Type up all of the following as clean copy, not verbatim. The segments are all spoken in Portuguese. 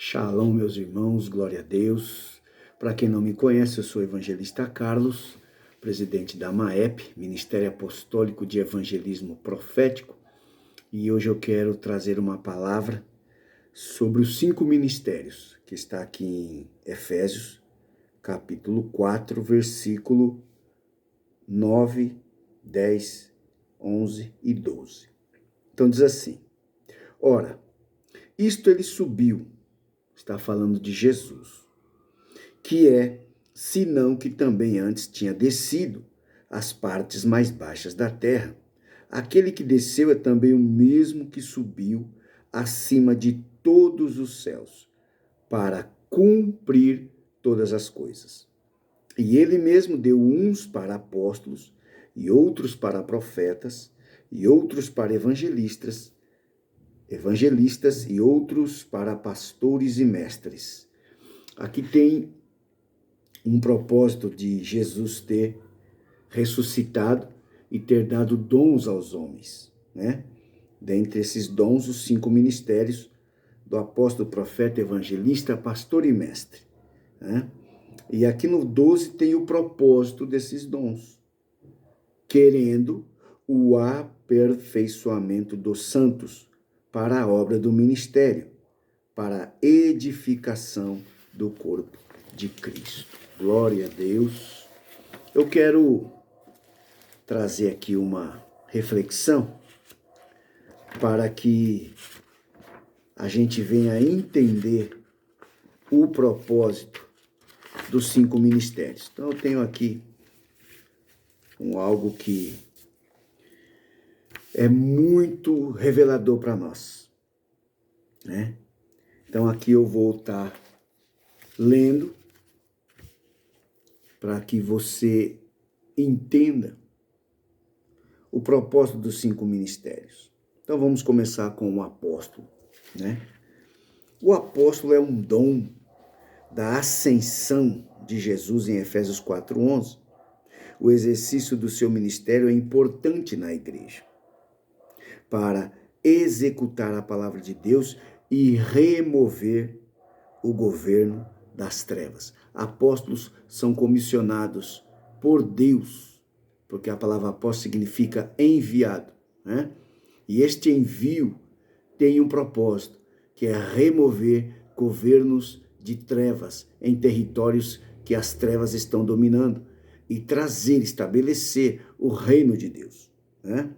Shalom, meus irmãos, glória a Deus. Para quem não me conhece, eu sou o evangelista Carlos, presidente da MAEP, Ministério Apostólico de Evangelismo Profético, e hoje eu quero trazer uma palavra sobre os 5 ministérios, que está aqui em Efésios, capítulo 4, versículo 9, 10, 11 e 12. Então diz assim: ora, isto ele subiu, está falando de Jesus, que é, senão que também antes tinha descido às partes mais baixas da terra. Aquele que desceu é também o mesmo que subiu acima de todos os céus, para cumprir todas as coisas. E ele mesmo deu uns para apóstolos, e outros para profetas, e outros para evangelistas e outros para pastores e mestres. Aqui tem um propósito de Jesus ter ressuscitado e ter dado dons aos homens, né? Dentre esses dons, os 5 ministérios do apóstolo, profeta, evangelista, pastor e mestre, né? E aqui no 12 tem o propósito desses dons, querendo o aperfeiçoamento dos santos para a obra do ministério, para a edificação do corpo de Cristo. Glória a Deus. Eu quero trazer aqui uma reflexão para que a gente venha entender o propósito dos 5 ministérios. Então eu tenho aqui algo que é muito revelador para nós, né? Então aqui eu vou estar lendo para que você entenda o propósito dos 5 ministérios. Então vamos começar com o apóstolo, né? O apóstolo é um dom da ascensão de Jesus em Efésios 4:11. O exercício do seu ministério é importante na igreja para executar a palavra de Deus e remover o governo das trevas. Apóstolos são comissionados por Deus, porque a palavra apóstolo significa enviado, né? E este envio tem um propósito, que é remover governos de trevas em territórios que as trevas estão dominando e trazer, estabelecer o reino de Deus, né?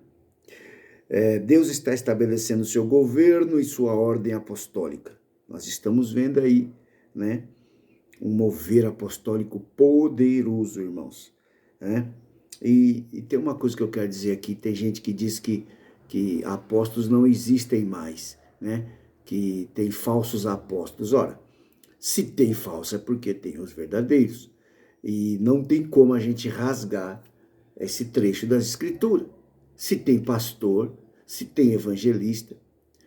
Deus está estabelecendo seu governo e sua ordem apostólica. Nós estamos vendo aí, né, um mover apostólico poderoso, irmãos, né? E tem uma coisa que eu quero dizer aqui: tem gente que diz que apóstolos não existem mais, né? Que tem falsos apóstolos. Ora, se tem falso é porque tem os verdadeiros. E não tem como a gente rasgar esse trecho das Escrituras. Se tem pastor, se tem evangelista,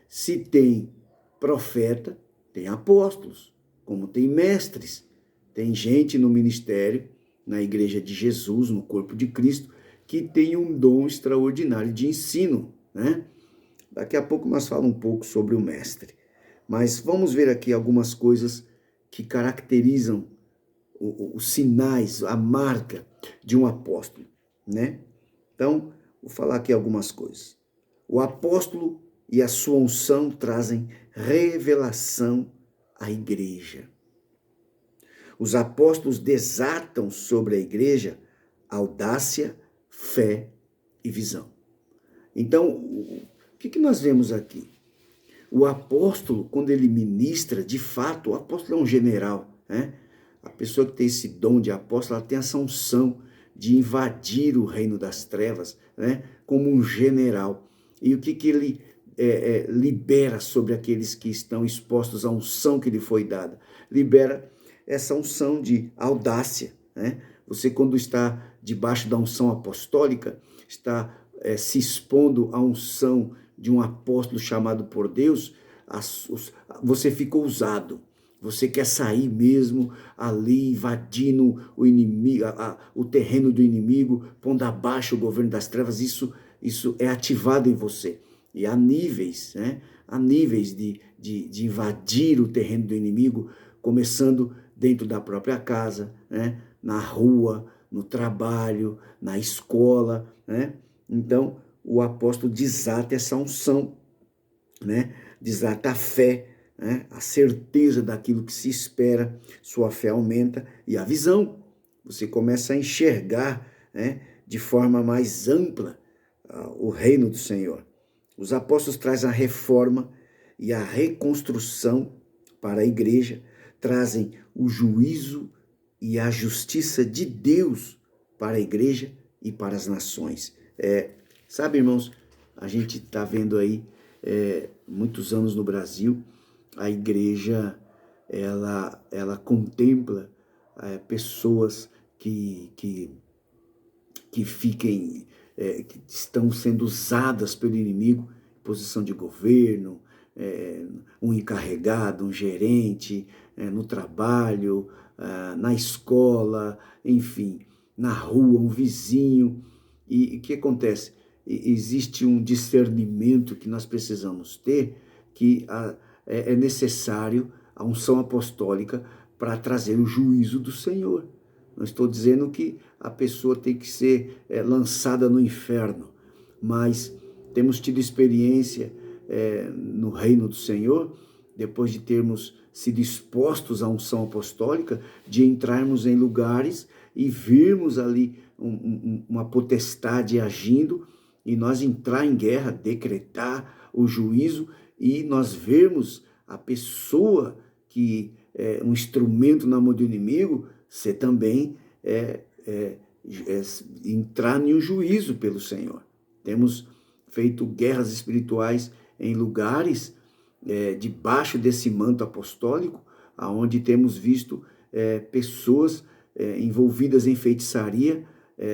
se tem profeta, tem apóstolos, como tem mestres. Tem gente no ministério, na igreja de Jesus, no corpo de Cristo, que tem um dom extraordinário de ensino, né? Daqui a pouco nós falamos um pouco sobre o mestre. Mas vamos ver aqui algumas coisas que caracterizam os sinais, a marca de um apóstolo, né? Então, vou falar aqui algumas coisas. O apóstolo e a sua unção trazem revelação à igreja. Os apóstolos desatam sobre a igreja audácia, fé e visão. Então, o que nós vemos aqui? O apóstolo, quando ele ministra, de fato, o apóstolo é um general, né? A pessoa que tem esse dom de apóstolo, ela tem essa unção de invadir o reino das trevas, né? Como um general. E o que ele libera sobre aqueles que estão expostos à unção que lhe foi dada? Libera essa unção de audácia, né? Você, quando está debaixo da unção apostólica, está se expondo à unção de um apóstolo chamado por Deus, você fica ousado. Você quer sair mesmo ali, invadindo o inimigo, o terreno do inimigo, pondo abaixo o governo das trevas. Isso é ativado em você. E há níveis, né? há níveis de invadir o terreno do inimigo, começando dentro da própria casa, né? Na rua, no trabalho, na escola, né? Então, o apóstolo desata essa unção, né? Desata a fé, né? A certeza daquilo que se espera, sua fé aumenta e a visão. Você começa a enxergar, né, de forma mais ampla o reino do Senhor. Os apóstolos trazem a reforma e a reconstrução para a igreja, trazem o juízo e a justiça de Deus para a igreja e para as nações. Sabe, irmãos, a gente está vendo aí muitos anos no Brasil, a igreja ela contempla pessoas que fiquem, que estão sendo usadas pelo inimigo, posição de governo, um encarregado, um gerente, no trabalho, na escola, enfim, na rua, um vizinho. E o que acontece? Existe um discernimento que nós precisamos ter, que é necessário a unção apostólica para trazer o juízo do Senhor. Não estou dizendo que a pessoa tem que ser lançada no inferno, mas temos tido experiência no reino do Senhor, depois de termos sido expostos à unção apostólica, de entrarmos em lugares e virmos ali uma potestade agindo, e nós entrar em guerra, decretar o juízo, e nós vermos a pessoa que é um instrumento na mão do inimigo, ser também entrar em um juízo pelo Senhor. Temos feito guerras espirituais em lugares debaixo desse manto apostólico, aonde temos visto pessoas envolvidas em feitiçaria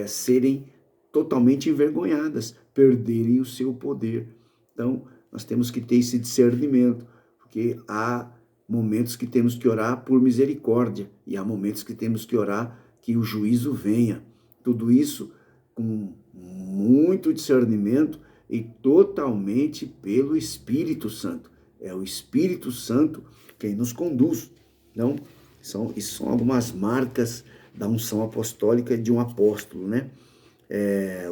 serem totalmente envergonhadas, perderem o seu poder. Então, nós temos que ter esse discernimento, porque há momentos que temos que orar por misericórdia e há momentos que temos que orar que o juízo venha. Tudo isso com muito discernimento e totalmente pelo Espírito Santo. É o Espírito Santo quem nos conduz. Então, isso são algumas marcas da unção apostólica de um apóstolo, né?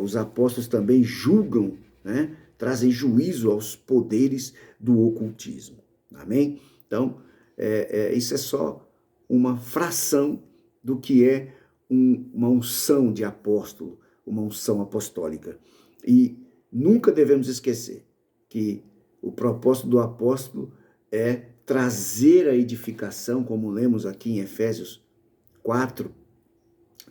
Os apóstolos também julgam, né? Trazem juízo aos poderes do ocultismo. Amém? Então, isso é só uma fração do que é uma unção de apóstolo, uma unção apostólica. E nunca devemos esquecer que o propósito do apóstolo é trazer a edificação, como lemos aqui em Efésios 4,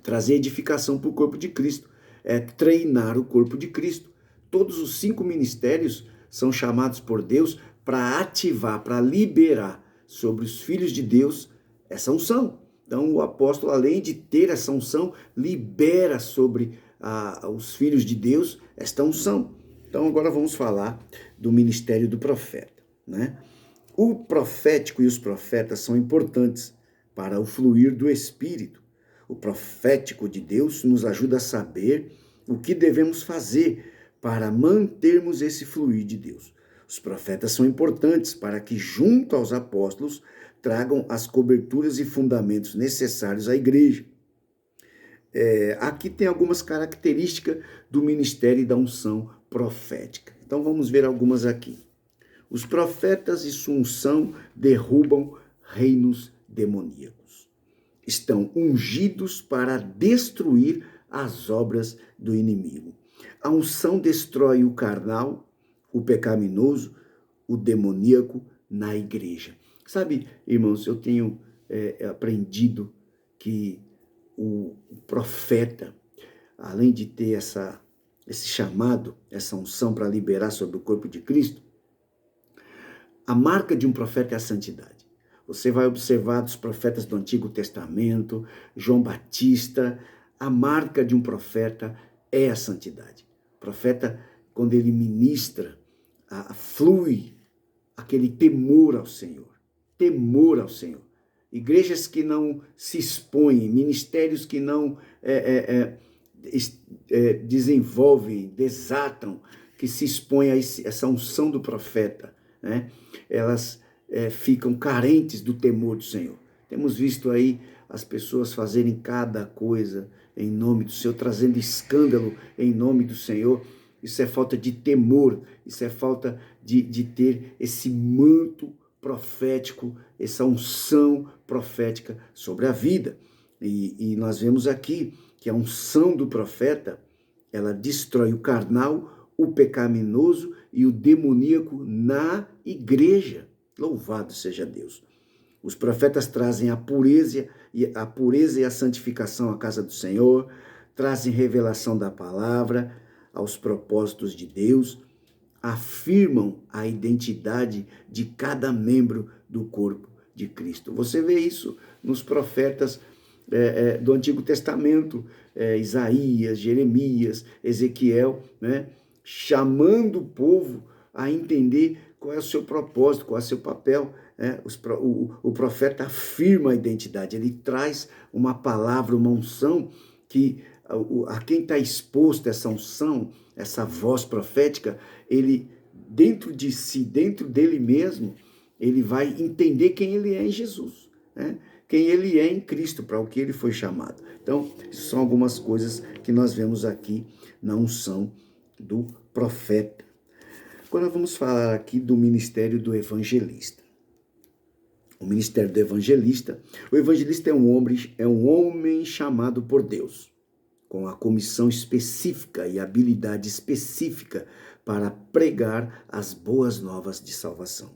trazer edificação para o corpo de Cristo, é treinar o corpo de Cristo. Todos os 5 ministérios são chamados por Deus para ativar, para liberar sobre os filhos de Deus essa unção. Então, o apóstolo, além de ter essa unção, libera sobre os filhos de Deus esta unção. Então, agora vamos falar do ministério do profeta, né? O profético e os profetas são importantes para o fluir do Espírito. O profético de Deus nos ajuda a saber o que devemos fazer para mantermos esse fluir de Deus. Os profetas são importantes para que, junto aos apóstolos, tragam as coberturas e fundamentos necessários à igreja. Aqui tem algumas características do ministério e da unção profética. Então vamos ver algumas aqui. Os profetas e sua unção derrubam reinos demoníacos. Estão ungidos para destruir as obras do inimigo. A unção destrói o carnal, o pecaminoso, o demoníaco na igreja. Sabe, irmãos, eu tenho aprendido que o profeta, além de ter esse chamado, essa unção para liberar sobre o corpo de Cristo, a marca de um profeta é a santidade. Você vai observar dos profetas do Antigo Testamento, João Batista, a marca de um profeta é a santidade. O profeta, quando ele ministra, flui aquele temor ao Senhor. Temor ao Senhor. Igrejas que não se expõem, ministérios que não desenvolvem, desatam, que se expõem a essa unção do profeta, né, elas ficam carentes do temor do Senhor. Temos visto aí as pessoas fazerem cada coisa em nome do Senhor, trazendo escândalo em nome do Senhor. Isso é falta de temor, isso é falta de ter esse manto profético, essa unção profética sobre a vida. E nós vemos aqui que a unção do profeta, ela destrói o carnal, o pecaminoso e o demoníaco na igreja. Louvado seja Deus. Os profetas trazem a pureza e a santificação à casa do Senhor, trazem revelação da palavra aos propósitos de Deus, afirmam a identidade de cada membro do corpo de Cristo. Você vê isso nos profetas do Antigo Testamento, Isaías, Jeremias, Ezequiel, né, chamando o povo a entender qual é o seu propósito, qual é o seu papel. O profeta afirma a identidade, ele traz uma palavra, uma unção que a quem está exposto a essa unção, essa voz profética, ele dentro de si, dentro dele mesmo, ele vai entender quem ele é em Jesus, né? Quem ele é em Cristo, para o que ele foi chamado. Então, são algumas coisas que nós vemos aqui na unção do profeta. Agora vamos falar aqui do ministério do evangelista. O ministério do evangelista. O evangelista é um homem chamado por Deus, com a comissão específica e habilidade específica para pregar as boas novas de salvação.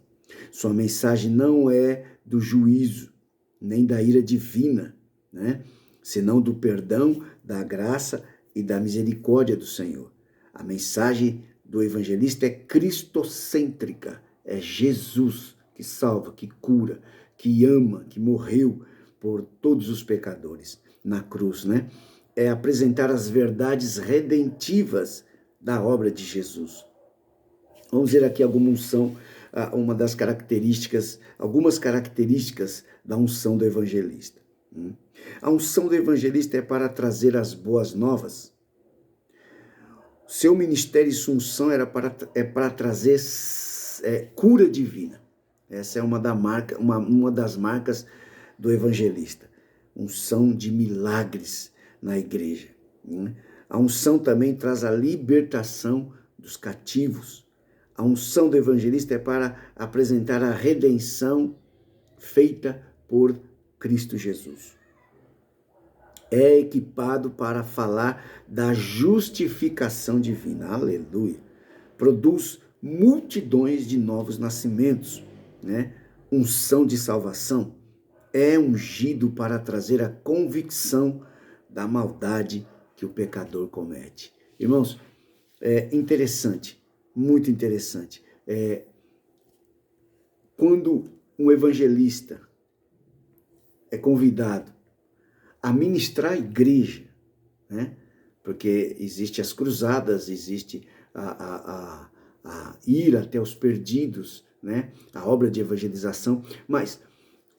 Sua mensagem não é do juízo, nem da ira divina, né? Senão do perdão, da graça e da misericórdia do Senhor. A mensagem do evangelista é cristocêntrica, é Jesus que salva, que cura, que ama, que morreu por todos os pecadores na cruz, né? É apresentar as verdades redentivas da obra de Jesus. Vamos ver aqui alguma unção, algumas características da unção do evangelista. A unção do evangelista é para trazer as boas novas. Seu ministério e sua unção é para trazer cura divina. Essa é uma das marcas do evangelista. Unção de milagres na igreja. A unção também traz a libertação dos cativos. A unção do evangelista é para apresentar a redenção feita por Cristo Jesus. É equipado para falar da justificação divina. Aleluia. Produz multidões de novos nascimentos, né? Unção de salvação. É ungido para trazer a convicção da maldade que o pecador comete. Irmãos, é interessante, muito interessante. Quando um evangelista é convidado a ministrar a igreja, né? Porque existe as cruzadas, existe a ir até os perdidos, né? A obra de evangelização, mas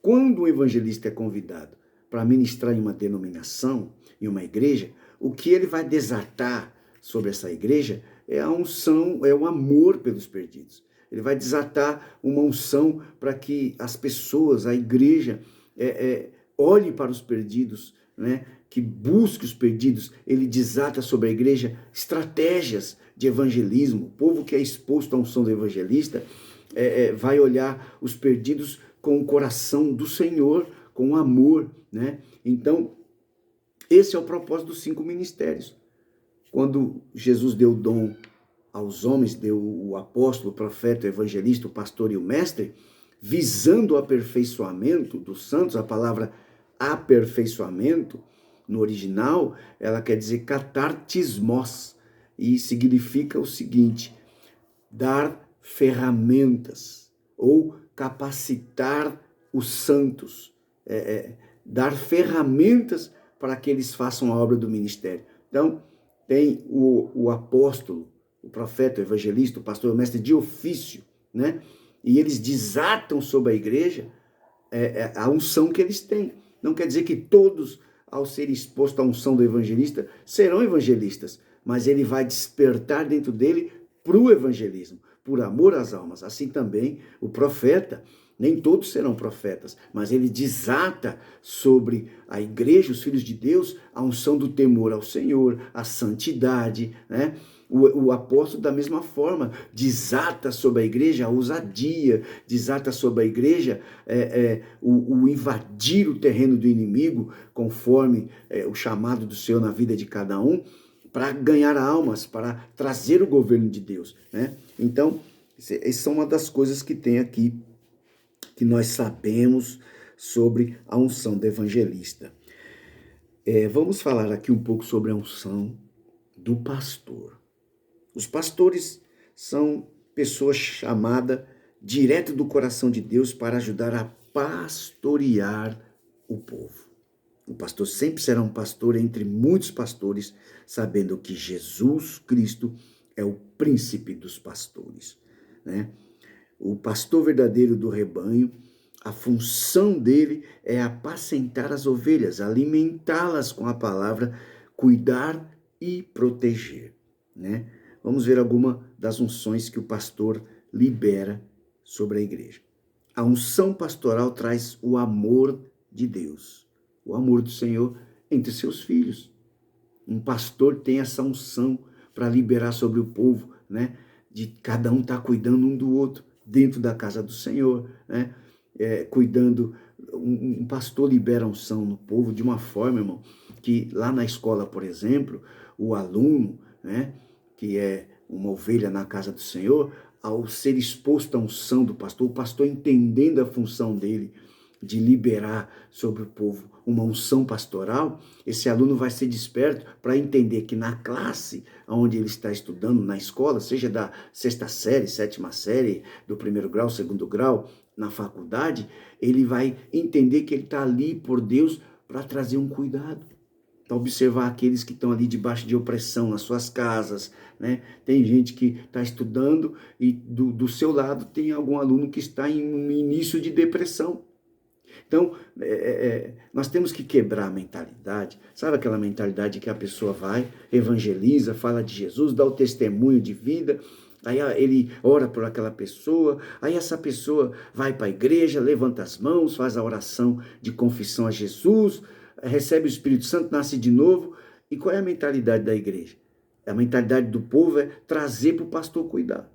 quando o evangelista é convidado para ministrar em uma denominação, em uma igreja, o que ele vai desatar sobre essa igreja é a unção, é o amor pelos perdidos. Ele vai desatar uma unção para que as pessoas, a igreja, olhe para os perdidos, né? Que busque os perdidos. Ele desata sobre a igreja estratégias de evangelismo. O povo que é exposto à unção do evangelista vai olhar os perdidos com o coração do Senhor, com amor, né? Então, esse é o propósito dos 5 ministérios. Quando Jesus deu dom aos homens, deu o apóstolo, o profeta, o evangelista, o pastor e o mestre, visando o aperfeiçoamento dos santos. A palavra aperfeiçoamento, no original, ela quer dizer catartismos, e significa o seguinte: dar ferramentas, ou capacitar os santos, dar ferramentas para que eles façam a obra do ministério. Então, tem o apóstolo, o profeta, o evangelista, o pastor, o mestre de ofício, né? E eles desatam sobre a igreja a unção que eles têm. Não quer dizer que todos, ao serem expostos à unção do evangelista, serão evangelistas, mas ele vai despertar dentro dele para o evangelismo, por amor às almas. Assim também o profeta, nem todos serão profetas, mas ele desata sobre a igreja, os filhos de Deus, a unção do temor ao Senhor, a santidade, né? O apóstolo, da mesma forma, desata sobre a igreja a ousadia, desata sobre a igreja o invadir o terreno do inimigo, conforme o chamado do Senhor na vida de cada um, para ganhar almas, para trazer o governo de Deus, né? Então, essa é uma das coisas que tem aqui, que nós sabemos sobre a unção do evangelista. Vamos falar aqui um pouco sobre a unção do pastor. Os pastores são pessoas chamadas direto do coração de Deus para ajudar a pastorear o povo. O pastor sempre será um pastor entre muitos pastores, sabendo que Jesus Cristo é o príncipe dos pastores, né? O pastor verdadeiro do rebanho, a função dele é apacentar as ovelhas, alimentá-las com a palavra, cuidar e proteger, né? Vamos ver alguma das unções que o pastor libera sobre a igreja. A unção pastoral traz o amor de Deus, o amor do Senhor entre seus filhos. Um pastor tem essa unção para liberar sobre o povo, né? De cada um estar cuidando um do outro dentro da casa do Senhor, né? Cuidando. Um pastor libera unção no povo de uma forma, irmão, que lá na escola, por exemplo, o aluno, né, que é uma ovelha na casa do Senhor, ao ser exposto à unção do pastor, o pastor entendendo a função dele de liberar sobre o povo uma unção pastoral, esse aluno vai ser desperto para entender que na classe onde ele está estudando, na escola, seja da 6ª série, 7ª série, do 1º grau, 2º grau, na faculdade, ele vai entender que ele está ali por Deus para trazer um cuidado, para observar aqueles que estão ali debaixo de opressão nas suas casas, né? Tem gente que está estudando e do seu lado tem algum aluno que está em um início de depressão. Então, nós temos que quebrar a mentalidade, sabe aquela mentalidade que a pessoa vai, evangeliza, fala de Jesus, dá o testemunho de vida, aí ele ora por aquela pessoa, aí essa pessoa vai para a igreja, levanta as mãos, faz a oração de confissão a Jesus, recebe o Espírito Santo, nasce de novo. E qual é a mentalidade da igreja? A mentalidade do povo é trazer para o pastor cuidar.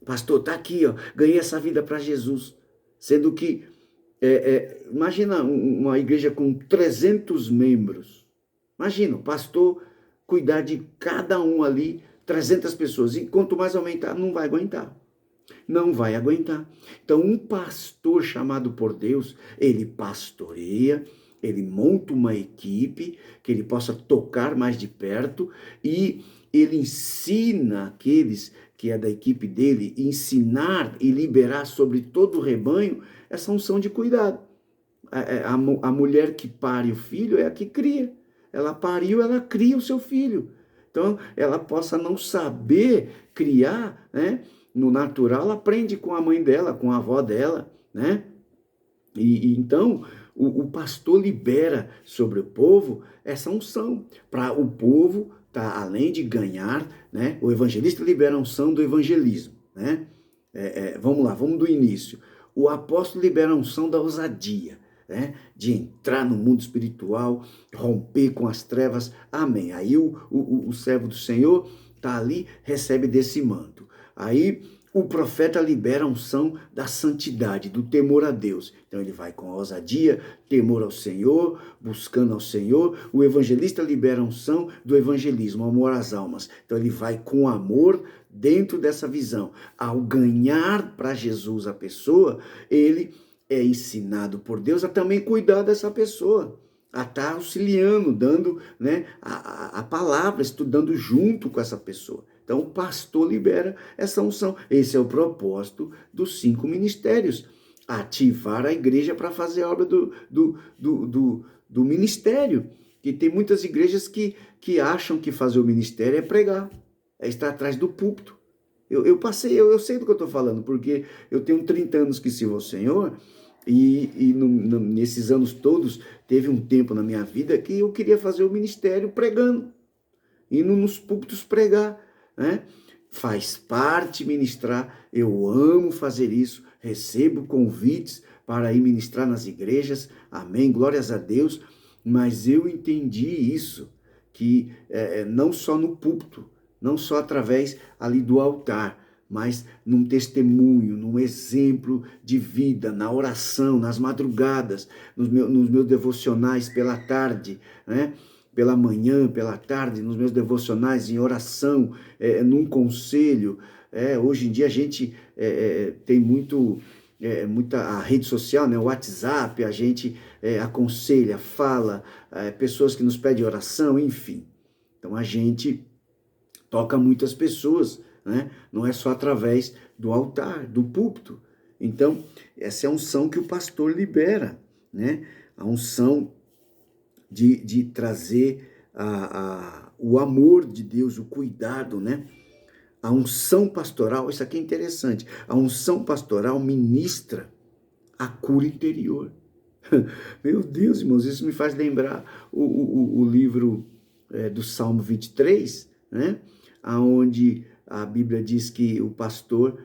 Pastor, tá aqui, ó, ganhei essa vida para Jesus. Sendo que, imagina uma igreja com 300 membros. Imagina, o pastor cuidar de cada um ali, 300 pessoas. E quanto mais aumentar, não vai aguentar. Não vai aguentar. Então, um pastor chamado por Deus, ele pastoreia, ele monta uma equipe que ele possa tocar mais de perto e ele ensina aqueles que é da equipe dele, ensinar e liberar sobre todo o rebanho essa unção de cuidado. A mulher que pare o filho é a que cria. Ela pariu, ela cria o seu filho. Então, ela possa não saber criar, né? No natural, ela aprende com a mãe dela, com a avó dela, né? E então, o pastor libera sobre o povo essa unção, para o povo, tá, além de ganhar, né? O evangelista libera a unção do evangelismo, né? Vamos lá, vamos do início. O apóstolo libera a unção da ousadia, né? De entrar no mundo espiritual, romper com as trevas, amém. Aí o servo do Senhor está ali, recebe desse manto. Aí o profeta libera a unção da santidade, do temor a Deus. Então ele vai com a ousadia, temor ao Senhor, buscando ao Senhor. O evangelista libera a unção do evangelismo, amor às almas. Então ele vai com amor dentro dessa visão. Ao ganhar para Jesus a pessoa, ele é ensinado por Deus a também cuidar dessa pessoa, a estar auxiliando, dando, né, a palavra, estudando junto com essa pessoa. Então, o pastor libera essa unção. Esse é o propósito dos 5 ministérios. Ativar a igreja para fazer a obra do ministério. E tem muitas igrejas que acham que fazer o ministério é pregar, é estar atrás do púlpito. Eu sei do que eu estou falando, porque eu tenho 30 anos que sirvo ao Senhor, e nesses anos todos, teve um tempo na minha vida que eu queria fazer o ministério pregando, indo nos púlpitos pregar, né? Faz parte ministrar, eu amo fazer isso, recebo convites para ir ministrar nas igrejas, amém, glórias a Deus, mas eu entendi isso, que não só no púlpito, não só através ali do altar, mas num testemunho, num exemplo de vida, na oração, nas madrugadas, nos meus devocionais pela tarde, né? Pela manhã, pela tarde, nos meus devocionais em oração, num conselho. Hoje em dia a gente tem muita a rede social, né? O WhatsApp, a gente aconselha, fala, pessoas que nos pedem oração, enfim. Então a gente toca muitas pessoas, né? Não é só através do altar, do púlpito. Então, essa é a unção que o pastor libera, né? A unção de trazer o amor de Deus, o cuidado, né? A unção pastoral, isso aqui é interessante, a unção pastoral ministra a cura interior. Meu Deus, irmãos, isso me faz lembrar o livro do Salmo 23, né? Onde a Bíblia diz que o pastor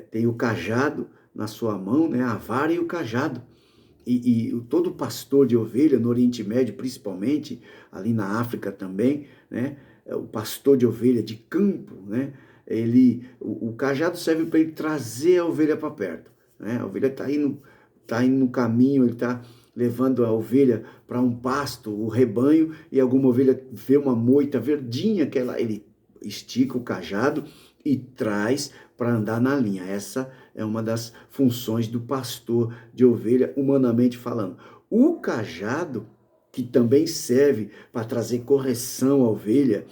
tem o cajado na sua mão, né? A vara e o cajado. E todo pastor de ovelha, no Oriente Médio principalmente, ali na África também, né? O pastor de ovelha de campo, né? O cajado serve para ele trazer a ovelha para perto, né? A ovelha está indo no caminho, ele está levando a ovelha para um pasto, o rebanho, e alguma ovelha vê uma moita verdinha, ele estica o cajado e traz para andar na linha. Essa é uma das funções do pastor de ovelha, humanamente falando. O cajado, que também serve para trazer correção à ovelha,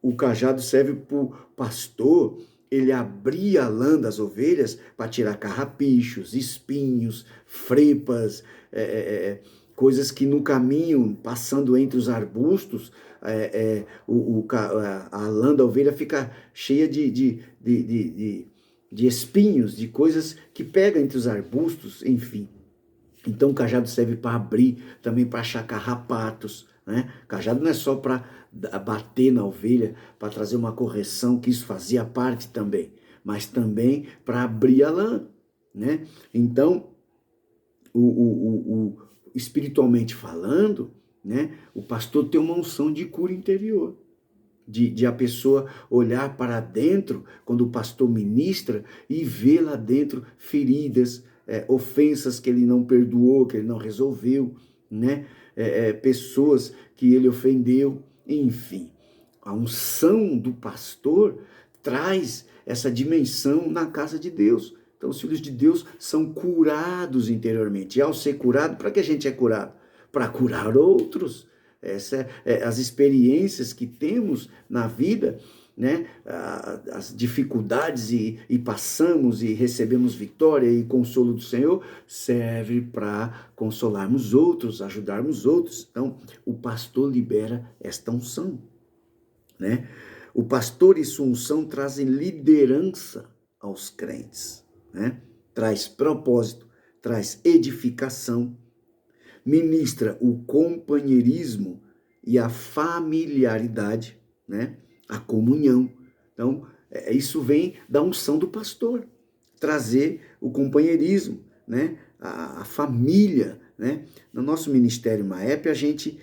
o cajado serve para o pastor, ele abrir a lã das ovelhas para tirar carrapichos, espinhos, frepas, coisas que no caminho, passando entre os arbustos, a lã da ovelha fica cheia de espinhos, de coisas que pegam entre os arbustos, enfim. Então o cajado serve para abrir, também para achar carrapatos, né? O cajado não é só para bater na ovelha, para trazer uma correção, que isso fazia parte também, mas também para abrir a lã, né? Então, espiritualmente falando, né? O pastor tem uma unção de cura interior. De a pessoa olhar para dentro, quando o pastor ministra, e ver lá dentro feridas, ofensas que ele não perdoou, que ele não resolveu, né? Pessoas que ele ofendeu, enfim. A unção do pastor traz essa dimensão na casa de Deus. Então, os filhos de Deus são curados interiormente. E ao ser curado, para que a gente é curado? Para curar outros. As experiências que temos na vida, né? As dificuldades e passamos e recebemos vitória e consolo do Senhor, serve para consolarmos outros, ajudarmos outros. Então, o pastor libera esta unção, né? O pastor e sua unção trazem liderança aos crentes, né? Traz propósito, traz edificação, ministra o companheirismo e a familiaridade, né? A comunhão. Então, isso vem da unção do pastor, trazer o companheirismo, né? A família, né? No nosso ministério Maep, a gente,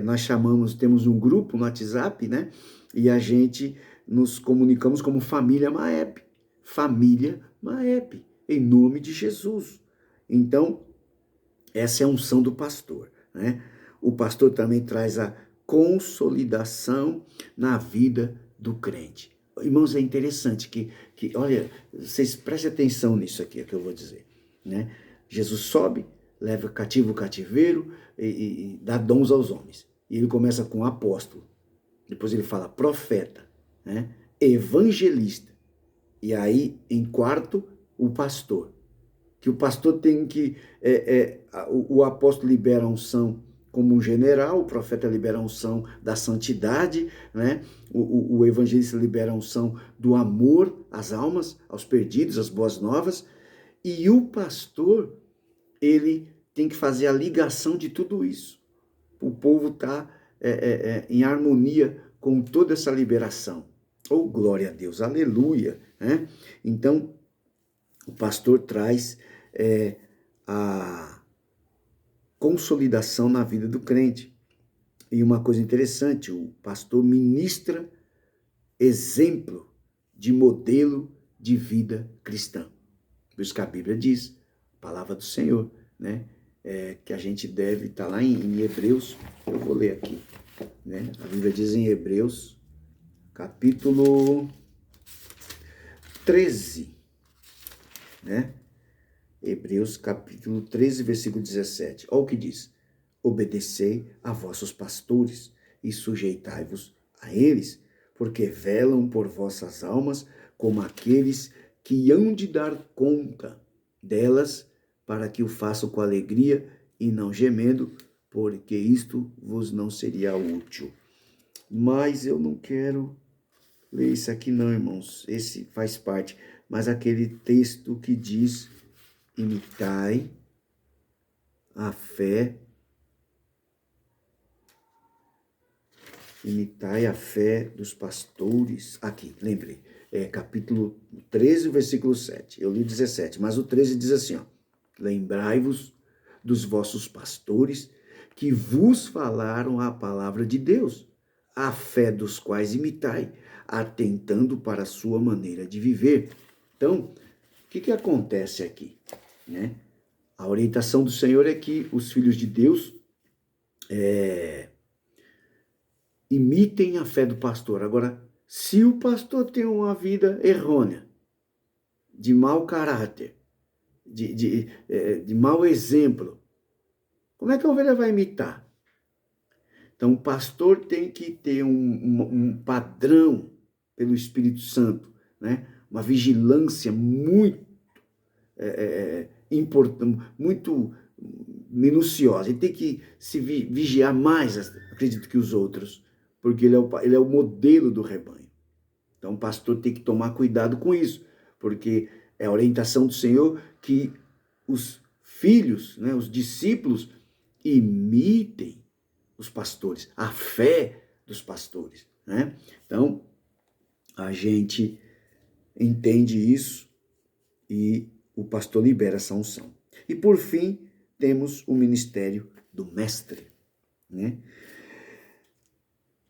nós temos um grupo no WhatsApp, né? E a gente nos comunicamos como família Maep. Família Maep, em nome de Jesus. Então, essa é a unção do pastor, né? O pastor também traz a consolidação na vida do crente. Irmãos, é interessante que olha, vocês prestem atenção nisso aqui, que eu vou dizer, né? Jesus sobe, leva cativo o cativeiro e dá dons aos homens. E ele começa com apóstolo, depois ele fala profeta, né? Evangelista, e aí, em quarto, o pastor. Que o pastor tem que... o apóstolo libera a unção como um general, o profeta libera a unção da santidade, né? O evangelista libera a unção do amor às almas, aos perdidos, às boas novas, e o pastor, ele tem que fazer a ligação de tudo isso. O povo está em harmonia com toda essa liberação. Oh, glória a Deus, aleluia, né? Então, o pastor traz a consolidação na vida do crente. E uma coisa interessante, o pastor ministra exemplo de modelo de vida cristã. Por isso que a Bíblia diz, a palavra do Senhor, né? Que a gente deve estar lá em Hebreus, eu vou ler aqui, né? A Bíblia diz em Hebreus, capítulo 13, né? Hebreus capítulo 13, versículo 17. Olha o que diz: obedecei a vossos pastores e sujeitai-vos a eles, porque velam por vossas almas como aqueles que hão de dar conta delas, para que o façam com alegria e não gemendo, porque isto vos não seria útil. Mas eu não quero ler isso aqui não, irmãos. Esse faz parte. Mas aquele texto que diz: imitai a fé, dos pastores. Aqui, lembrei, capítulo 13, versículo 7. Eu li 17, mas o 13 diz assim, ó: lembrai-vos dos vossos pastores que vos falaram a palavra de Deus, a fé dos quais imitai, atentando para a sua maneira de viver. Então, o que acontece aqui, né? A orientação do Senhor é que os filhos de Deus imitem a fé do pastor. Agora, se o pastor tem uma vida errônea, de mau caráter, de mau exemplo, como é que a ovelha vai imitar? Então, o pastor tem que ter um padrão pelo Espírito Santo, né? Uma vigilância muito importante, muito minuciosa. Ele tem que se vigiar mais, acredito, que os outros, porque ele é o modelo do rebanho. Então, o pastor tem que tomar cuidado com isso, porque é a orientação do Senhor que os filhos, né, os discípulos, imitem os pastores, a fé dos pastores, né? Então, a gente entende isso e o pastor libera essa unção. E por fim, temos o ministério do mestre, né?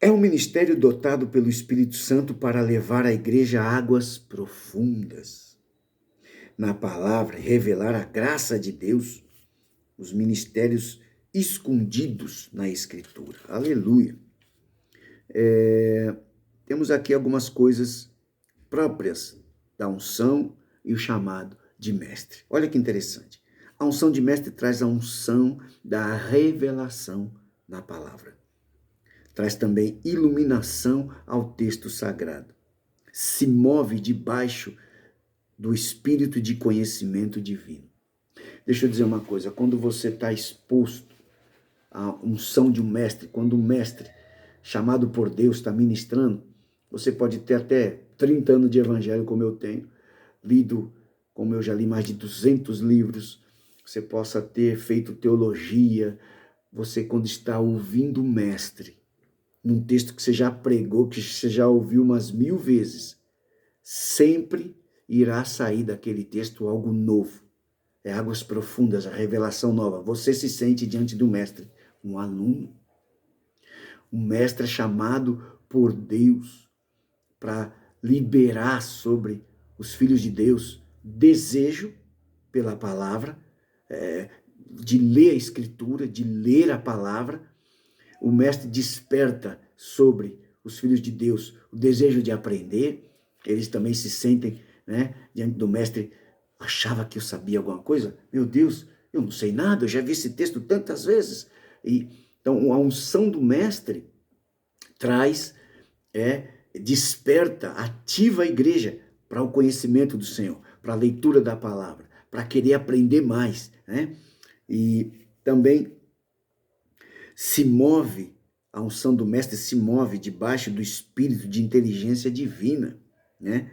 É um ministério dotado pelo Espírito Santo para levar a igreja a águas profundas. Na palavra, revelar a graça de Deus, os ministérios escondidos na Escritura. Aleluia. Temos aqui algumas coisas próprias da unção e o chamado de mestre. Olha que interessante. A unção de mestre traz a unção da revelação na palavra. Traz também iluminação ao texto sagrado. Se move debaixo do espírito de conhecimento divino. Deixa eu dizer uma coisa, quando você está exposto à unção de um mestre, quando um mestre chamado por Deus está ministrando, você pode ter até 30 anos de evangelho, como eu tenho, lido, como eu já li mais de 200 livros, você possa ter feito teologia, você quando está ouvindo o mestre, num texto que você já pregou, que você já ouviu umas 1000 vezes, sempre irá sair daquele texto algo novo. É águas profundas, a revelação nova. Você se sente diante do mestre, um aluno. Um mestre chamado por Deus para liberar sobre os filhos de Deus desejo pela palavra, de ler a Escritura, de ler a palavra. O mestre desperta sobre os filhos de Deus o desejo de aprender. Eles também se sentem, né, diante do mestre. Achava que eu sabia alguma coisa? Meu Deus, eu não sei nada, eu já vi esse texto tantas vezes. Então, a unção do mestre traz, desperta, ativa a igreja para o conhecimento do Senhor, para a leitura da palavra, para querer aprender mais, né? E também se move, a unção do mestre se move debaixo do espírito de inteligência divina, né?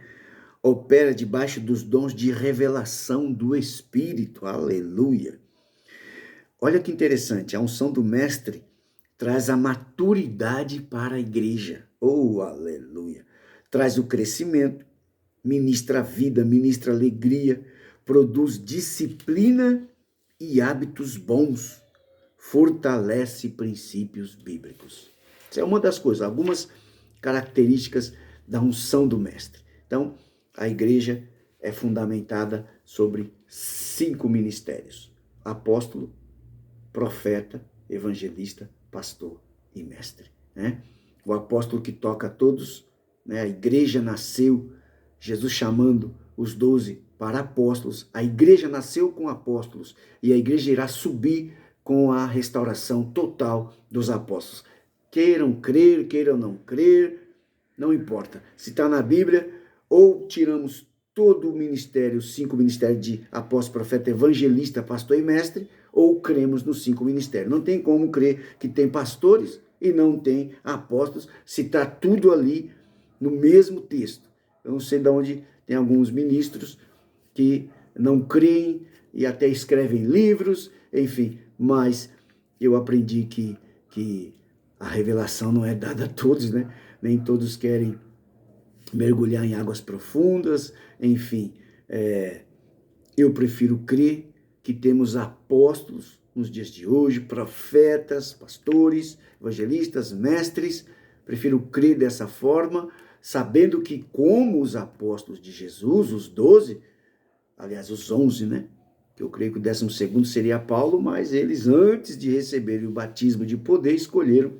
Opera debaixo dos dons de revelação do Espírito, aleluia. Olha que interessante, a unção do mestre traz a maturidade para a igreja, oh, aleluia. traz o crescimento, ministra a vida, ministra alegria, produz disciplina e hábitos bons, fortalece princípios bíblicos. Isso é uma das coisas, algumas características da unção do mestre. Então, a igreja é fundamentada sobre 5 ministérios: apóstolo, profeta, evangelista, pastor e mestre. Né? O apóstolo que toca a todos, né? A igreja nasceu, Jesus chamando os 12 para apóstolos, a igreja nasceu com apóstolos e a igreja irá subir com a restauração total dos apóstolos. Queiram crer, queiram não crer, não importa. Se está na Bíblia, ou tiramos todo o ministério, 5 ministérios de apóstolo, profeta, evangelista, pastor e mestre, ou cremos nos 5 ministérios. Não tem como crer que tem pastores e não tem apóstolos, se está tudo ali no mesmo texto. Eu não sei de onde tem alguns ministros que não creem e até escrevem livros, enfim, mas eu aprendi que a revelação não é dada a todos, né? Nem todos querem mergulhar em águas profundas, enfim. Eu prefiro crer que temos apóstolos nos dias de hoje, profetas, pastores, evangelistas, mestres. Prefiro crer dessa forma, sabendo que como os apóstolos de Jesus, os 12, aliás, os 11, né? Que eu creio que o 12º seria Paulo, mas eles, antes de receberem o batismo de poder, escolheram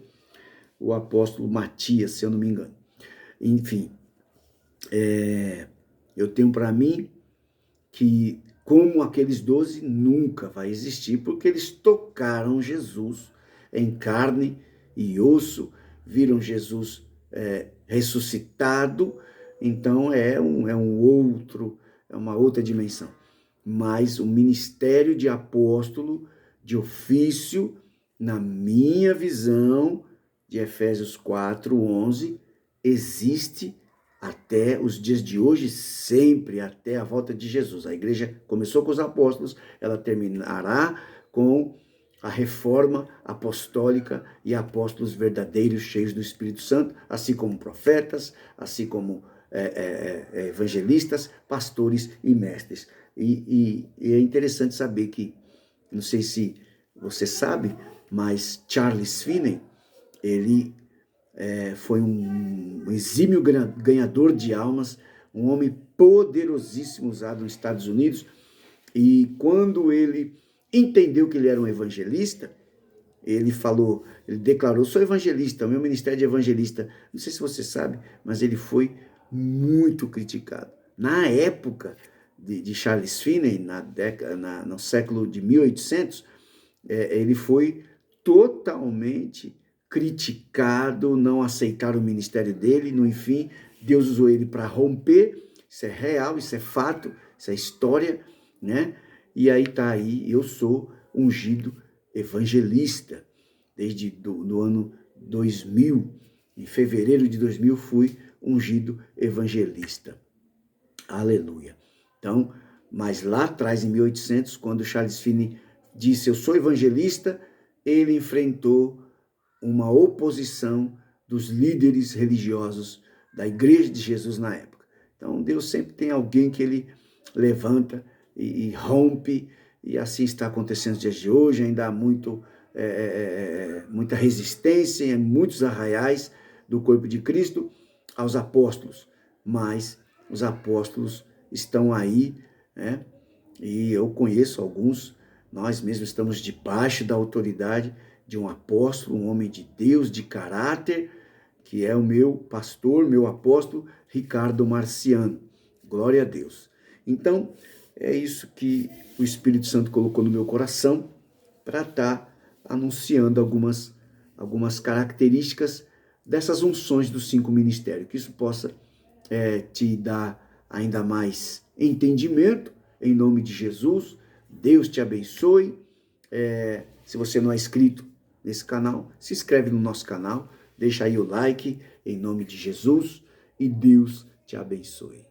o apóstolo Matias, se eu não me engano. Enfim, eu tenho para mim que, como aqueles 12, nunca vai existir, porque eles tocaram Jesus em carne e osso, viram Jesus ressuscitado, então é uma outra dimensão. Mas o ministério de apóstolo, de ofício, na minha visão, de Efésios 4:11, existe até os dias de hoje, sempre até a volta de Jesus. A igreja começou com os apóstolos, ela terminará com a reforma apostólica e apóstolos verdadeiros, cheios do Espírito Santo, assim como profetas, assim como evangelistas, pastores e mestres. E é interessante saber que, não sei se você sabe, mas Charles Finney, ele foi um exímio ganhador de almas, um homem poderosíssimo usado nos Estados Unidos, e quando ele entendeu que ele era um evangelista, ele declarou: sou evangelista, meu ministério de evangelista. Não sei se você sabe, mas ele foi muito criticado. Na época de Charles Finney, no século de 1800, ele foi totalmente criticado, não aceitaram o ministério dele. No fim, Deus usou ele para romper. Isso é real, isso é fato, isso é história, né? E aí, eu sou ungido evangelista. Desde do ano 2000, em fevereiro de 2000, fui ungido evangelista. Aleluia. Então, mas lá atrás, em 1800, quando Charles Finney disse: eu sou evangelista, ele enfrentou uma oposição dos líderes religiosos da Igreja de Jesus na época. Então, Deus sempre tem alguém que ele levanta e rompe, e assim está acontecendo nos dias de hoje. Ainda há muita resistência em muitos arraiais do corpo de Cristo aos apóstolos, mas os apóstolos estão aí, né? E eu conheço alguns, nós mesmos estamos debaixo da autoridade de um apóstolo, um homem de Deus, de caráter, que é o meu pastor, meu apóstolo, Ricardo Marciano. Glória a Deus. Então, é isso que o Espírito Santo colocou no meu coração para estar anunciando algumas características dessas unções dos 5 ministérios. Que isso possa te dar ainda mais entendimento, em nome de Jesus. Deus te abençoe. Se você não é inscrito nesse canal, se inscreve no nosso canal, deixa aí o like, em nome de Jesus, e Deus te abençoe.